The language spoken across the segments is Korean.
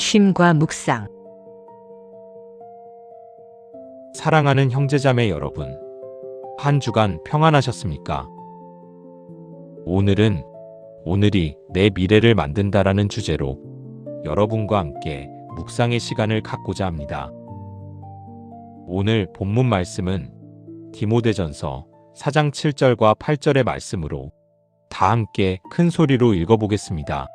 쉼과 묵상. 사랑하는 형제자매 여러분, 한 주간 평안하셨습니까? 오늘이 내 미래를 만든다라는 주제로 여러분과 함께 묵상의 시간을 갖고자 합니다. 오늘 본문 말씀은 디모데전서 4장 7절과 8절의 말씀으로 다 함께 큰 소리로 읽어보겠습니다.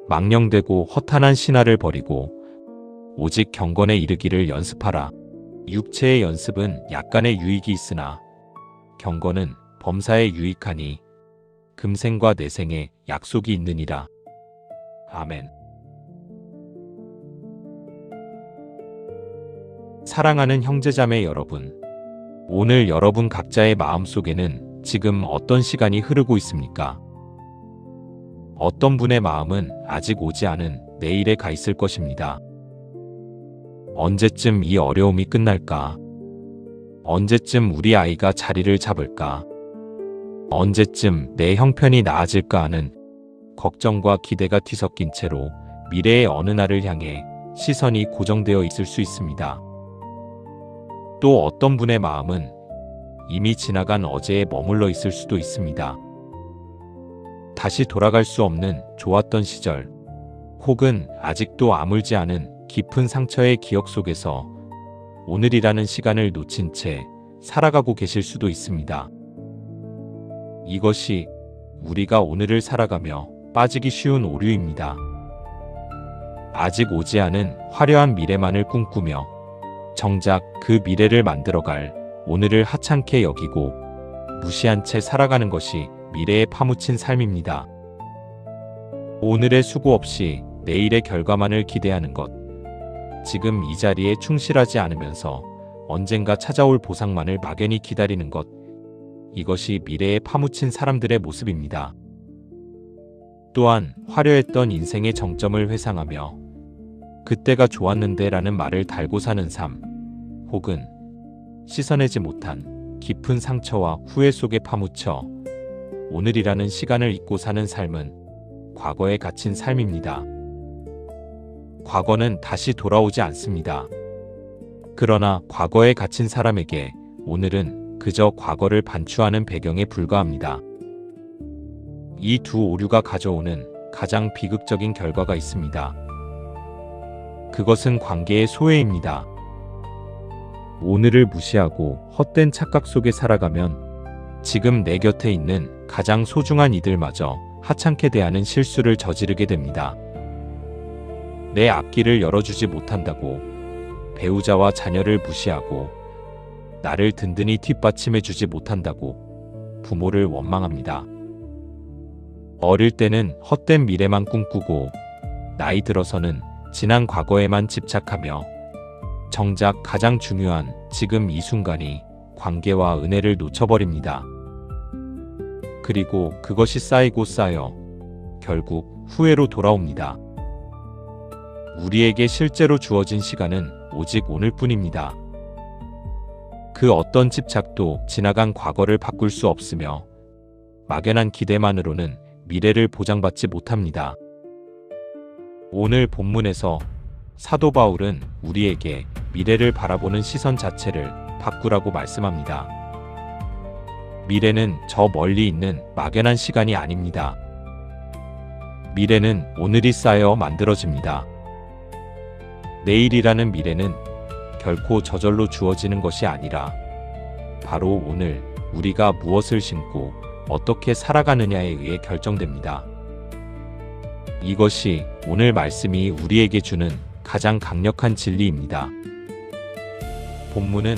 망령되고 허탄한 신화를 버리고 오직 경건에 이르기를 연습하라. 육체의 연습은 약간의 유익이 있으나 경건은 범사에 유익하니 금생과 내생에 약속이 있느니라. 아멘. 사랑하는 형제자매 여러분, 오늘 여러분 각자의 마음속에는 지금 어떤 시간이 흐르고 있습니까? 어떤 분의 마음은 아직 오지 않은 내일에 가 있을 것입니다. 언제쯤 이 어려움이 끝날까? 언제쯤 우리 아이가 자리를 잡을까? 언제쯤 내 형편이 나아질까 하는 걱정과 기대가 뒤섞인 채로 미래의 어느 날을 향해 시선이 고정되어 있을 수 있습니다. 또 어떤 분의 마음은 이미 지나간 어제에 머물러 있을 수도 있습니다. 다시 돌아갈 수 없는 좋았던 시절, 혹은 아직도 아물지 않은 깊은 상처의 기억 속에서 오늘이라는 시간을 놓친 채 살아가고 계실 수도 있습니다. 이것이 우리가 오늘을 살아가며 빠지기 쉬운 오류입니다. 아직 오지 않은 화려한 미래만을 꿈꾸며 정작 그 미래를 만들어갈 오늘을 하찮게 여기고 무시한 채 살아가는 것이 미래에 파묻힌 삶입니다. 오늘의 수고 없이 내일의 결과만을 기대하는 것, 지금 이 자리에 충실하지 않으면서 언젠가 찾아올 보상만을 막연히 기다리는 것, 이것이 미래에 파묻힌 사람들의 모습입니다. 또한 화려했던 인생의 정점을 회상하며 그때가 좋았는데 라는 말을 달고 사는 삶, 혹은 씻어내지 못한 깊은 상처와 후회 속에 파묻혀 오늘이라는 시간을 잊고 사는 삶은 과거에 갇힌 삶입니다. 과거는 다시 돌아오지 않습니다. 그러나 과거에 갇힌 사람에게 오늘은 그저 과거를 반추하는 배경에 불과합니다. 이 두 오류가 가져오는 가장 비극적인 결과가 있습니다. 그것은 관계의 소외입니다. 오늘을 무시하고 헛된 착각 속에 살아가면 지금 내 곁에 있는 가장 소중한 이들마저 하찮게 대하는 실수를 저지르게 됩니다. 내 앞길을 열어주지 못한다고 배우자와 자녀를 무시하고 나를 든든히 뒷받침해주지 못한다고 부모를 원망합니다. 어릴 때는 헛된 미래만 꿈꾸고 나이 들어서는 지난 과거에만 집착하며 정작 가장 중요한 지금 이 순간이 관계와 은혜를 놓쳐버립니다. 그리고 그것이 쌓이고 쌓여 결국 후회로 돌아옵니다. 우리에게 실제로 주어진 시간은 오직 오늘뿐입니다. 그 어떤 집착도 지나간 과거를 바꿀 수 없으며 막연한 기대만으로는 미래를 보장받지 못합니다. 오늘 본문에서 사도 바울은 우리에게 미래를 바라보는 시선 자체를 바꾸라고 말씀합니다. 미래는 저 멀리 있는 막연한 시간이 아닙니다. 미래는 오늘이 쌓여 만들어집니다. 내일이라는 미래는 결코 저절로 주어지는 것이 아니라 바로 오늘 우리가 무엇을 신고 어떻게 살아가느냐에 의해 결정됩니다. 이것이 오늘 말씀이 우리에게 주는 가장 강력한 진리입니다. 본문은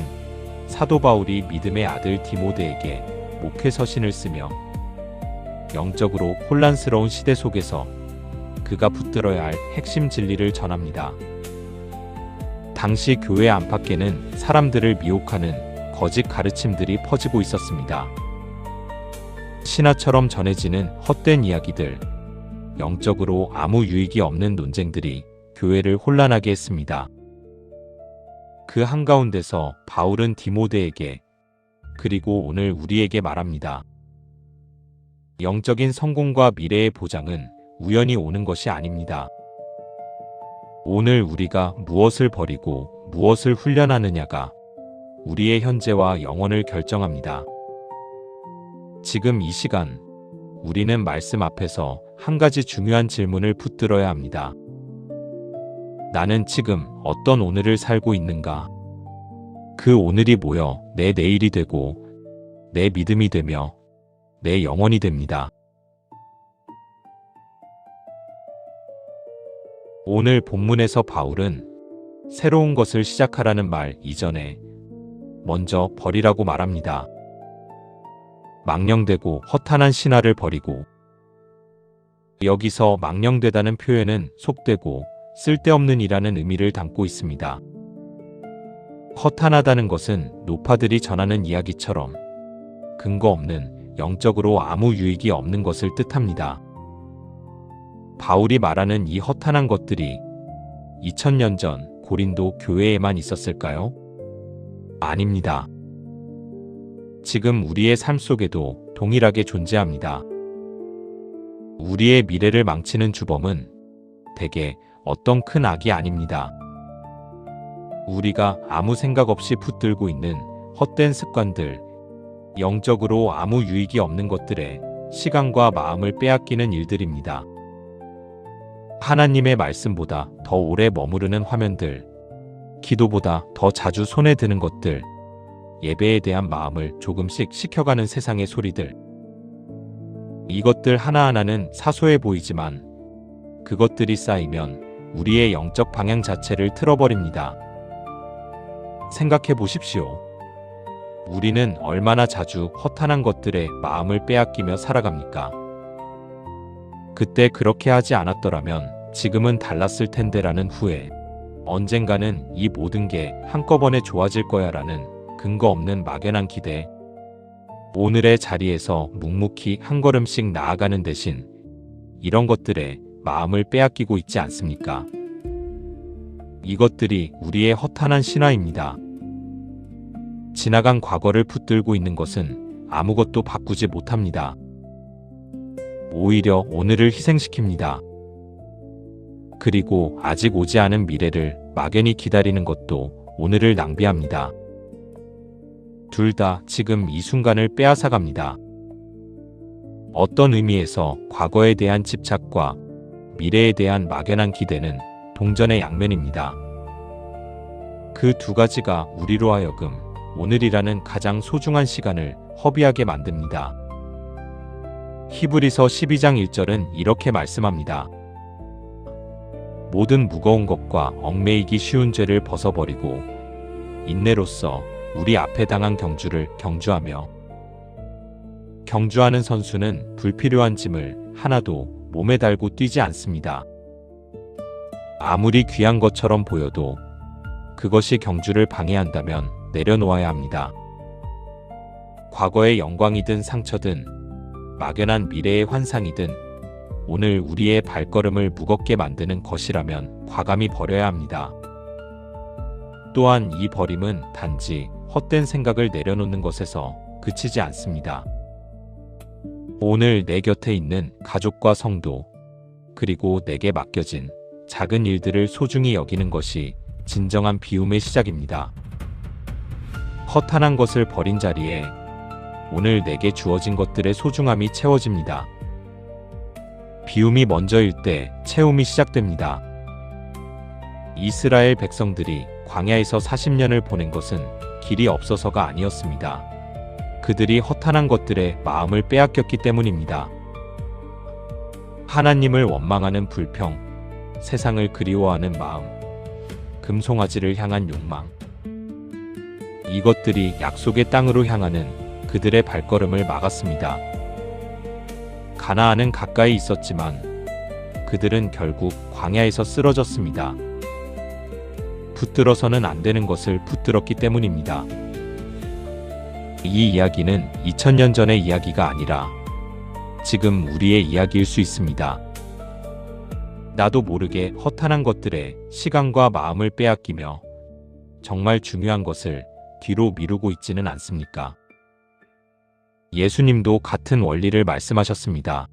사도 바울이 믿음의 아들 디모데에게 목회 서신을 쓰며 영적으로 혼란스러운 시대 속에서 그가 붙들어야 할 핵심 진리를 전합니다. 당시 교회 안팎에는 사람들을 미혹하는 거짓 가르침들이 퍼지고 있었습니다. 신화처럼 전해지는 헛된 이야기들, 영적으로 아무 유익이 없는 논쟁들이 교회를 혼란하게 했습니다. 그 한가운데서 바울은 디모데에게 그리고 오늘 우리에게 말합니다. 영적인 성공과 미래의 보장은 우연히 오는 것이 아닙니다. 오늘 우리가 무엇을 버리고 무엇을 훈련하느냐가 우리의 현재와 영혼을 결정합니다. 지금 이 시간, 우리는 말씀 앞에서 한 가지 중요한 질문을 붙들어야 합니다. 나는 지금 어떤 오늘을 살고 있는가? 그 오늘이 모여 내 내일이 되고, 내 믿음이 되며, 내 영혼이 됩니다. 오늘 본문에서 바울은 새로운 것을 시작하라는 말 이전에 먼저 버리라고 말합니다. 망령되고 허탄한 신화를 버리고, 여기서 망령되다는 표현은 속되고 쓸데없는 이라는 의미를 담고 있습니다. 허탄하다는 것은 노파들이 전하는 이야기처럼 근거 없는, 영적으로 아무 유익이 없는 것을 뜻합니다. 바울이 말하는 이 허탄한 것들이 2000년 전 고린도 교회에만 있었을까요? 아닙니다. 지금 우리의 삶 속에도 동일하게 존재합니다. 우리의 미래를 망치는 주범은 대개 어떤 큰 악이 아닙니다. 우리가 아무 생각 없이 붙들고 있는 헛된 습관들, 영적으로 아무 유익이 없는 것들에 시간과 마음을 빼앗기는 일들입니다. 하나님의 말씀보다 더 오래 머무르는 화면들, 기도보다 더 자주 손에 드는 것들, 예배에 대한 마음을 조금씩 식혀가는 세상의 소리들. 이것들 하나하나는 사소해 보이지만 그것들이 쌓이면 우리의 영적 방향 자체를 틀어버립니다. 생각해 보십시오. 우리는 얼마나 자주 허탄한 것들에 마음을 빼앗기며 살아갑니까? 그때 그렇게 하지 않았더라면 지금은 달랐을 텐데라는 후회, 언젠가는 이 모든 게 한꺼번에 좋아질 거야라는 근거 없는 막연한 기대, 오늘의 자리에서 묵묵히 한 걸음씩 나아가는 대신 이런 것들에 마음을 빼앗기고 있지 않습니까? 이것들이 우리의 허탄한 신화입니다. 지나간 과거를 붙들고 있는 것은 아무것도 바꾸지 못합니다. 오히려 오늘을 희생시킵니다. 그리고 아직 오지 않은 미래를 막연히 기다리는 것도 오늘을 낭비합니다. 둘 다 지금 이 순간을 빼앗아갑니다. 어떤 의미에서 과거에 대한 집착과 미래에 대한 막연한 기대는 동전의 양면입니다. 그 두 가지가 우리로 하여금 오늘이라는 가장 소중한 시간을 허비하게 만듭니다. 히브리서 12장 1절은 이렇게 말씀합니다. 모든 무거운 것과 얽매이기 쉬운 죄를 벗어버리고 인내로써 우리 앞에 당한 경주를 경주하며. 경주하는 선수는 불필요한 짐을 하나도 몸에 달고 뛰지 않습니다. 아무리 귀한 것처럼 보여도 그것이 경주를 방해한다면 내려놓아야 합니다. 과거의 영광이든 상처든 막연한 미래의 환상이든 오늘 우리의 발걸음을 무겁게 만드는 것이라면 과감히 버려야 합니다. 또한 이 버림은 단지 헛된 생각을 내려놓는 것에서 그치지 않습니다. 오늘 내 곁에 있는 가족과 성도, 그리고 내게 맡겨진 작은 일들을 소중히 여기는 것이 진정한 비움의 시작입니다. 허탄한 것을 버린 자리에 오늘 내게 주어진 것들의 소중함이 채워집니다. 비움이 먼저일 때 채움이 시작됩니다. 이스라엘 백성들이 광야에서 40년을 보낸 것은 길이 없어서가 아니었습니다. 그들이 허탄한 것들에 마음을 빼앗겼기 때문입니다. 하나님을 원망하는 불평, 세상을 그리워하는 마음, 금송아지를 향한 욕망, 이것들이 약속의 땅으로 향하는 그들의 발걸음을 막았습니다. 가나안은 가까이 있었지만 그들은 결국 광야에서 쓰러졌습니다. 붙들어서는 안 되는 것을 붙들었기 때문입니다. 이 이야기는 2000년 전의 이야기가 아니라 지금 우리의 이야기일 수 있습니다. 나도 모르게 허탄한 것들에 시간과 마음을 빼앗기며 정말 중요한 것을 뒤로 미루고 있지는 않습니까? 예수님도 같은 원리를 말씀하셨습니다.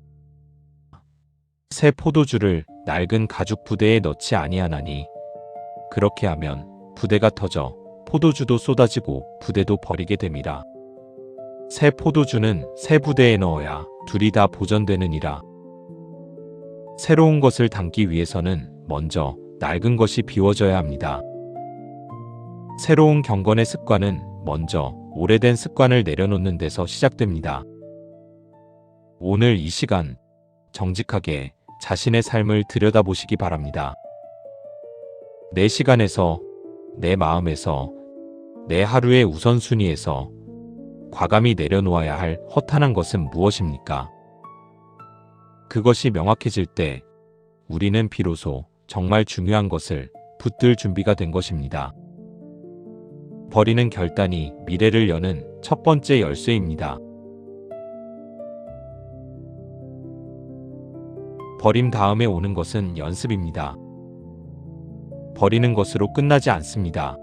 새 포도주를 낡은 가죽 부대에 넣지 아니하나니 그렇게 하면 부대가 터져 포도주도 쏟아지고 부대도 버리게 됨이라. 새 포도주는 새 부대에 넣어야 둘이 다 보존되느니라. 새로운 것을 담기 위해서는 먼저 낡은 것이 비워져야 합니다. 새로운 경건의 습관은 먼저 오래된 습관을 내려놓는 데서 시작됩니다. 오늘 이 시간 정직하게 자신의 삶을 들여다보시기 바랍니다. 내 시간에서, 내 마음에서, 내 하루의 우선순위에서 과감히 내려놓아야 할 허탄한 것은 무엇입니까? 그것이 명확해질 때 우리는 비로소 정말 중요한 것을 붙들 준비가 된 것입니다. 버리는 결단이 미래를 여는 첫 번째 열쇠입니다. 버림 다음에 오는 것은 연습입니다. 버리는 것으로 끝나지 않습니다.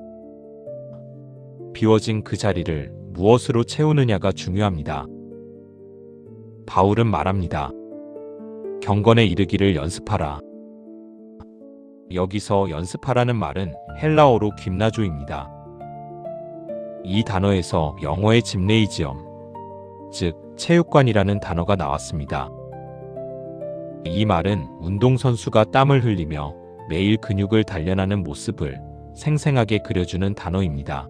비워진 그 자리를 무엇으로 채우느냐가 중요합니다. 바울은 말합니다. 경건에 이르기를 연습하라. 여기서 연습하라는 말은 헬라어로 김나조입니다. 이 단어에서 영어의 짐네이지엄, 즉 체육관이라는 단어가 나왔습니다. 이 말은 운동선수가 땀을 흘리며 매일 근육을 단련하는 모습을 생생하게 그려주는 단어입니다.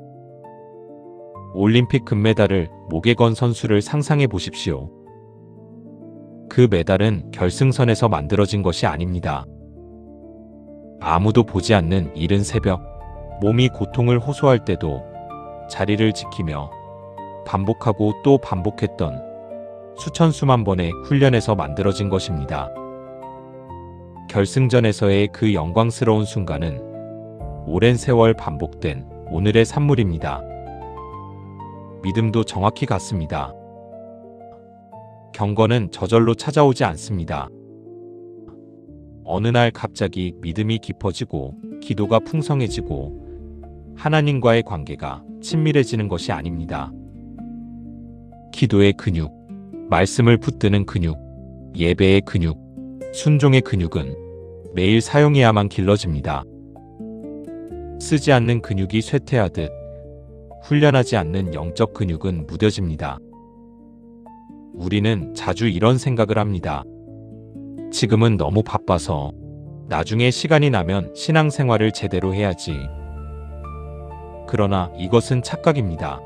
올림픽 금메달을 목에 건 선수를 상상해 보십시오. 그 메달은 결승선에서 만들어진 것이 아닙니다. 아무도 보지 않는 이른 새벽, 몸이 고통을 호소할 때도 자리를 지키며 반복하고 또 반복했던 수천 수만 번의 훈련에서 만들어진 것입니다. 결승전에서의 그 영광스러운 순간은 오랜 세월 반복된 오늘의 산물입니다. 믿음도 정확히 같습니다. 경건은 저절로 찾아오지 않습니다. 어느 날 갑자기 믿음이 깊어지고 기도가 풍성해지고 하나님과의 관계가 친밀해지는 것이 아닙니다. 기도의 근육, 말씀을 붙드는 근육, 예배의 근육, 순종의 근육은 매일 사용해야만 길러집니다. 쓰지 않는 근육이 쇠퇴하듯 훈련하지 않는 영적 근육은 무뎌집니다. 우리는 자주 이런 생각을 합니다. 지금은 너무 바빠서 나중에 시간이 나면 신앙생활을 제대로 해야지. 그러나 이것은 착각입니다.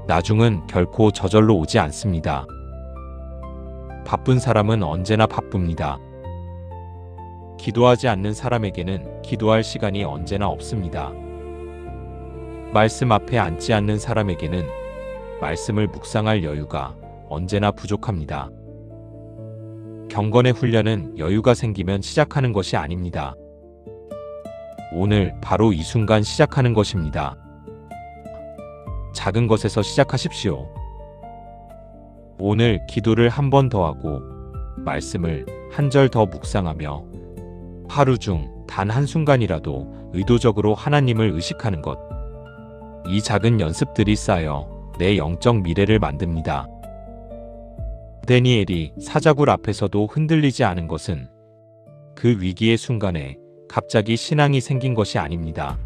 나중은 결코 저절로 오지 않습니다. 바쁜 사람은 언제나 바쁩니다. 기도하지 않는 사람에게는 기도할 시간이 언제나 없습니다. 말씀 앞에 앉지 않는 사람에게는 말씀을 묵상할 여유가 언제나 부족합니다. 경건의 훈련은 여유가 생기면 시작하는 것이 아닙니다. 오늘 바로 이 순간 시작하는 것입니다. 작은 것에서 시작하십시오. 오늘 기도를 한 번 더 하고 말씀을 한 절 더 묵상하며 하루 중 단 한순간이라도 의도적으로 하나님을 의식하는 것. 이 작은 연습들이 쌓여 내 영적 미래를 만듭니다. 다니엘이 사자굴 앞에서도 흔들리지 않은 것은 그 위기의 순간에 갑자기 신앙이 생긴 것이 아닙니다.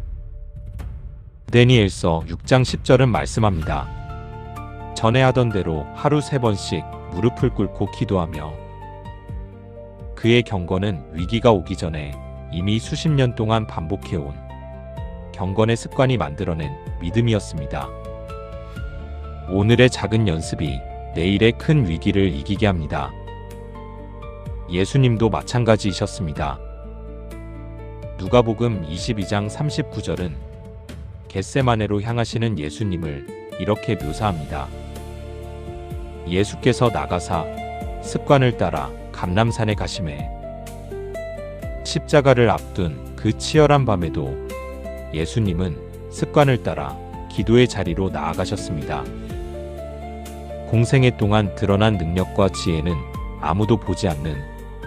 다니엘서 6장 10절은 말씀합니다. 전에 하던 대로 하루 3번씩 무릎을 꿇고 기도하며 그의 경건은 위기가 오기 전에 이미 수십 년 동안 반복해온 경건의 습관이 만들어낸 믿음이었습니다. 오늘의 작은 연습이 내일의 큰 위기를 이기게 합니다. 예수님도 마찬가지이셨습니다. 누가복음 22장 39절은 겟세마네로 향하시는 예수님을 이렇게 묘사합니다. 예수께서 나가사 습관을 따라 감람산에 가시매 십자가를 앞둔 그 치열한 밤에도 예수님은 습관을 따라 기도의 자리로 나아가셨습니다. 공생애 동안 드러난 능력과 지혜는 아무도 보지 않는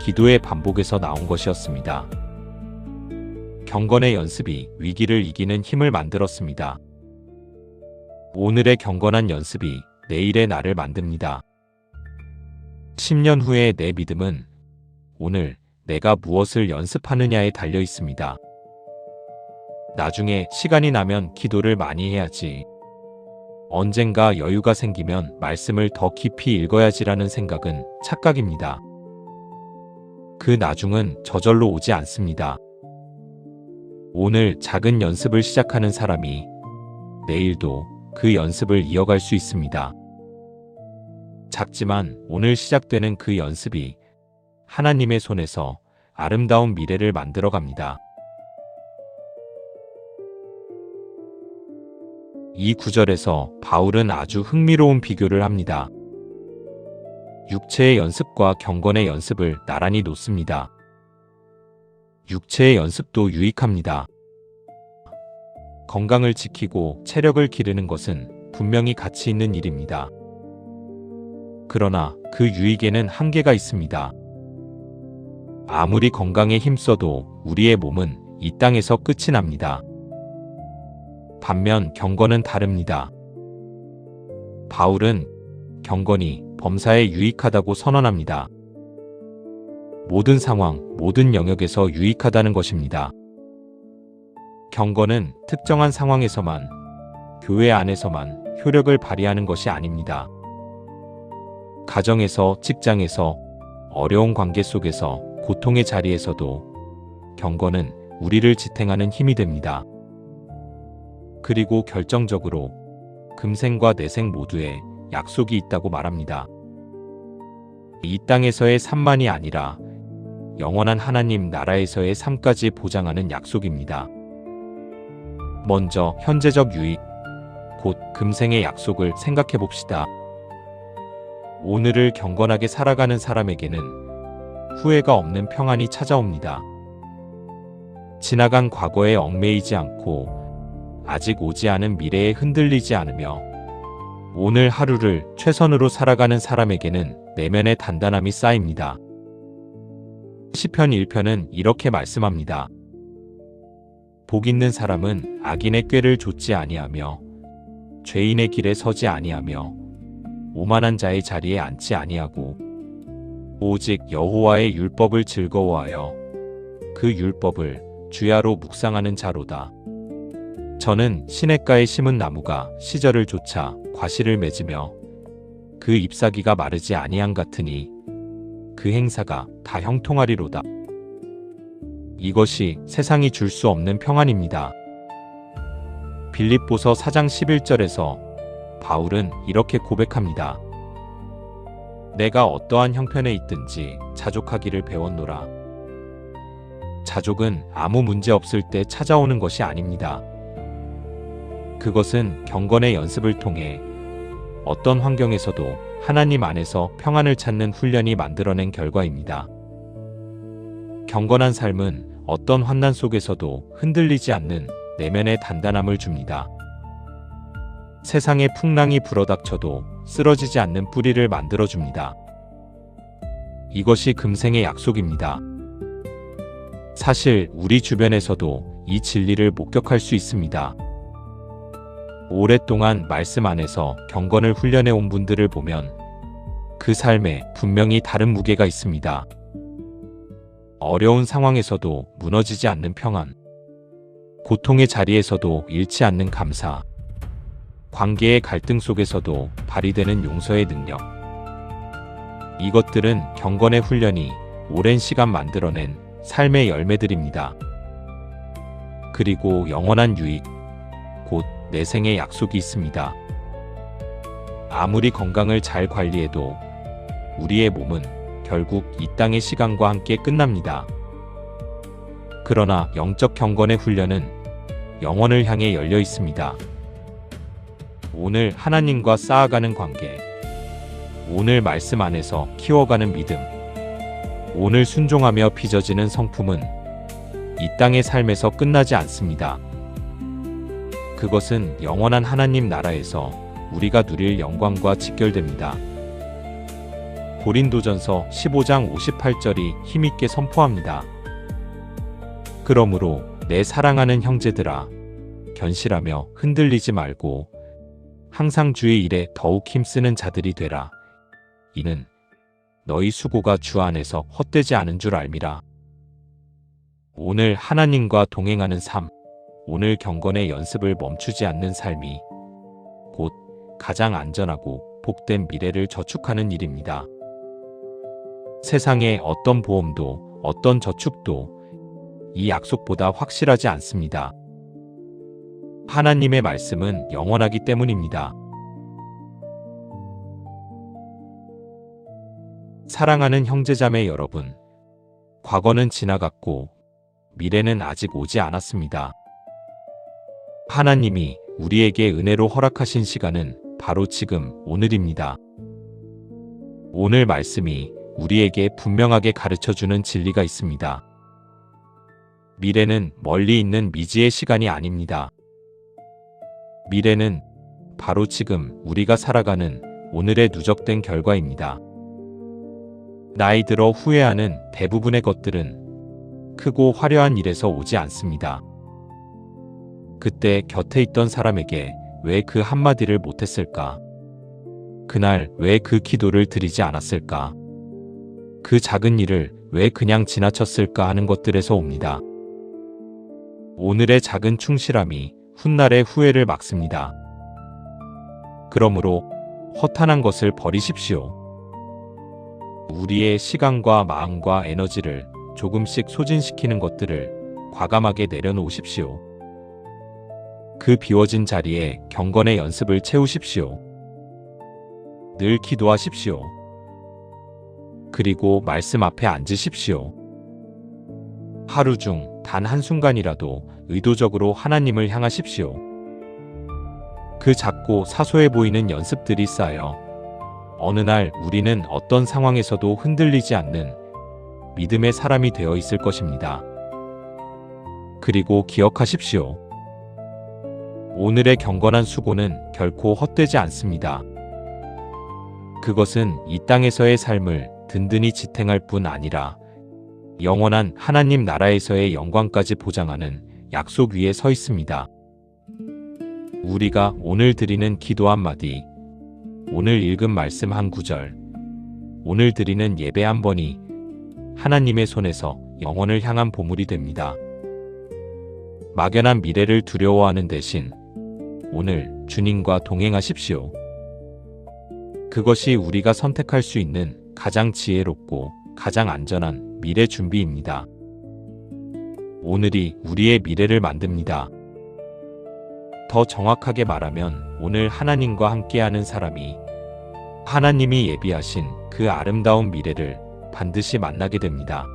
기도의 반복에서 나온 것이었습니다. 경건의 연습이 위기를 이기는 힘을 만들었습니다. 오늘의 경건한 연습이 내일의 나를 만듭니다. 10년 후의 내 믿음은 오늘 내가 무엇을 연습하느냐에 달려 있습니다. 나중에 시간이 나면 기도를 많이 해야지. 언젠가 여유가 생기면 말씀을 더 깊이 읽어야지라는 생각은 착각입니다. 그 나중은 저절로 오지 않습니다. 오늘 작은 연습을 시작하는 사람이 내일도 그 연습을 이어갈 수 있습니다. 작지만 오늘 시작되는 그 연습이 하나님의 손에서 아름다운 미래를 만들어 갑니다. 이 구절에서 바울은 아주 흥미로운 비교를 합니다. 육체의 연습과 경건의 연습을 나란히 놓습니다. 육체의 연습도 유익합니다. 건강을 지키고 체력을 기르는 것은 분명히 가치 있는 일입니다. 그러나 그 유익에는 한계가 있습니다. 아무리 건강에 힘써도 우리의 몸은 이 땅에서 끝이 납니다. 반면 경건은 다릅니다. 바울은 경건이 범사에 유익하다고 선언합니다. 모든 상황, 모든 영역에서 유익하다는 것입니다. 경건은 특정한 상황에서만, 교회 안에서만 효력을 발휘하는 것이 아닙니다. 가정에서, 직장에서, 어려운 관계 속에서, 고통의 자리에서도 경건은 우리를 지탱하는 힘이 됩니다. 그리고 결정적으로 금생과 내생 모두에 약속이 있다고 말합니다. 이 땅에서의 삶만이 아니라 영원한 하나님 나라에서의 삶까지 보장하는 약속입니다. 먼저 현재적 유익, 곧 금생의 약속을 생각해 봅시다. 오늘을 경건하게 살아가는 사람에게는 후회가 없는 평안이 찾아옵니다. 지나간 과거에 얽매이지 않고 아직 오지 않은 미래에 흔들리지 않으며 오늘 하루를 최선으로 살아가는 사람에게는 내면의 단단함이 쌓입니다. 시편 1편은 이렇게 말씀합니다. 복 있는 사람은 악인의 꾀를 좇지 아니하며 죄인의 길에 서지 아니하며 오만한 자의 자리에 앉지 아니하고 오직 여호와의 율법을 즐거워하여 그 율법을 주야로 묵상하는 자로다. 저는 시냇가에 심은 나무가 시절을 좇아 과실을 맺으며 그 잎사귀가 마르지 아니함 같으니 그 행사가 다 형통하리로다. 이것이 세상이 줄 수 없는 평안입니다. 빌립보서 4장 11절에서 바울은 이렇게 고백합니다. 내가 어떠한 형편에 있든지 자족하기를 배웠노라. 자족은 아무 문제 없을 때 찾아오는 것이 아닙니다. 그것은 경건의 연습을 통해 어떤 환경에서도 하나님 안에서 평안을 찾는 훈련이 만들어낸 결과입니다. 경건한 삶은 어떤 환난 속에서도 흔들리지 않는 내면의 단단함을 줍니다. 세상의 풍랑이 불어닥쳐도 쓰러지지 않는 뿌리를 만들어줍니다. 이것이 금생의 약속입니다. 사실 우리 주변에서도 이 진리를 목격할 수 있습니다. 오랫동안 말씀 안에서 경건을 훈련해 온 분들을 보면 그 삶에 분명히 다른 무게가 있습니다. 어려운 상황에서도 무너지지 않는 평안, 고통의 자리에서도 잃지 않는 감사, 관계의 갈등 속에서도 발휘되는 용서의 능력. 이것들은 경건의 훈련이 오랜 시간 만들어낸 삶의 열매들입니다. 그리고 영원한 유익, 곧 내생의 약속이 있습니다. 아무리 건강을 잘 관리해도 우리의 몸은 결국 이 땅의 시간과 함께 끝납니다. 그러나 영적 경건의 훈련은 영원을 향해 열려 있습니다. 오늘 하나님과 쌓아가는 관계, 오늘 말씀 안에서 키워가는 믿음, 오늘 순종하며 빚어지는 성품은 이 땅의 삶에서 끝나지 않습니다. 그것은 영원한 하나님 나라에서 우리가 누릴 영광과 직결됩니다. 고린도전서 15장 58절이 힘있게 선포합니다. 그러므로 내 사랑하는 형제들아, 견실하며 흔들리지 말고 항상 주의 일에 더욱 힘쓰는 자들이 되라. 이는 너희 수고가 주 안에서 헛되지 않은 줄 알미라. 오늘 하나님과 동행하는 삶, 오늘 경건의 연습을 멈추지 않는 삶이 곧 가장 안전하고 복된 미래를 저축하는 일입니다. 세상의 어떤 보험도 어떤 저축도 이 약속보다 확실하지 않습니다. 하나님의 말씀은 영원하기 때문입니다. 사랑하는 형제자매 여러분, 과거는 지나갔고 미래는 아직 오지 않았습니다. 하나님이 우리에게 은혜로 허락하신 시간은 바로 지금 오늘입니다. 오늘 말씀이 우리에게 분명하게 가르쳐주는 진리가 있습니다. 미래는 멀리 있는 미지의 시간이 아닙니다. 미래는 바로 지금 우리가 살아가는 오늘의 누적된 결과입니다. 나이 들어 후회하는 대부분의 것들은 크고 화려한 일에서 오지 않습니다. 그때 곁에 있던 사람에게 왜 그 한마디를 못했을까? 그날 왜 그 기도를 드리지 않았을까? 그 작은 일을 왜 그냥 지나쳤을까 하는 것들에서 옵니다. 오늘의 작은 충실함이 훗날의 후회를 막습니다. 그러므로 허탄한 것을 버리십시오. 우리의 시간과 마음과 에너지를 조금씩 소진시키는 것들을 과감하게 내려놓으십시오. 그 비워진 자리에 경건의 연습을 채우십시오. 늘 기도하십시오. 그리고 말씀 앞에 앉으십시오. 하루 중 단 한순간이라도 의도적으로 하나님을 향하십시오. 그 작고 사소해 보이는 연습들이 쌓여 어느 날 우리는 어떤 상황에서도 흔들리지 않는 믿음의 사람이 되어 있을 것입니다. 그리고 기억하십시오. 오늘의 경건한 수고는 결코 헛되지 않습니다. 그것은 이 땅에서의 삶을 든든히 지탱할 뿐 아니라 영원한 하나님 나라에서의 영광까지 보장하는 약속 위에 서 있습니다. 우리가 오늘 드리는 기도 한마디, 오늘 읽은 말씀 한 구절, 오늘 드리는 예배 한 번이 하나님의 손에서 영원을 향한 보물이 됩니다. 막연한 미래를 두려워하는 대신 오늘 주님과 동행하십시오. 그것이 우리가 선택할 수 있는 가장 지혜롭고 가장 안전한 미래 준비입니다. 오늘이 우리의 미래를 만듭니다. 더 정확하게 말하면 오늘 하나님과 함께하는 사람이 하나님이 예비하신 그 아름다운 미래를 반드시 만나게 됩니다.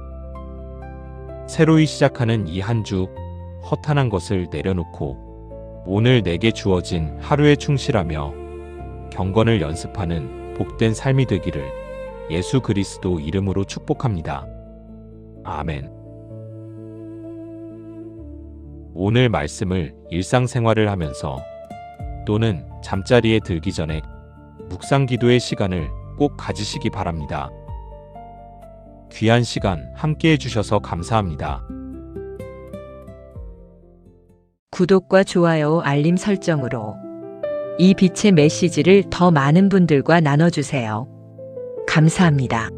새로이 시작하는 이 한 주 허탄한 것을 내려놓고 오늘 내게 주어진 하루에 충실하며 경건을 연습하는 복된 삶이 되기를 예수 그리스도 이름으로 축복합니다. 아멘. 오늘 말씀을 일상생활을 하면서 또는 잠자리에 들기 전에 묵상 기도의 시간을 꼭 가지시기 바랍니다. 귀한 시간 함께 해주셔서 감사합니다. 구독과 좋아요, 알림 설정으로 이 빛의 메시지를 더 많은 분들과 나눠주세요. 감사합니다.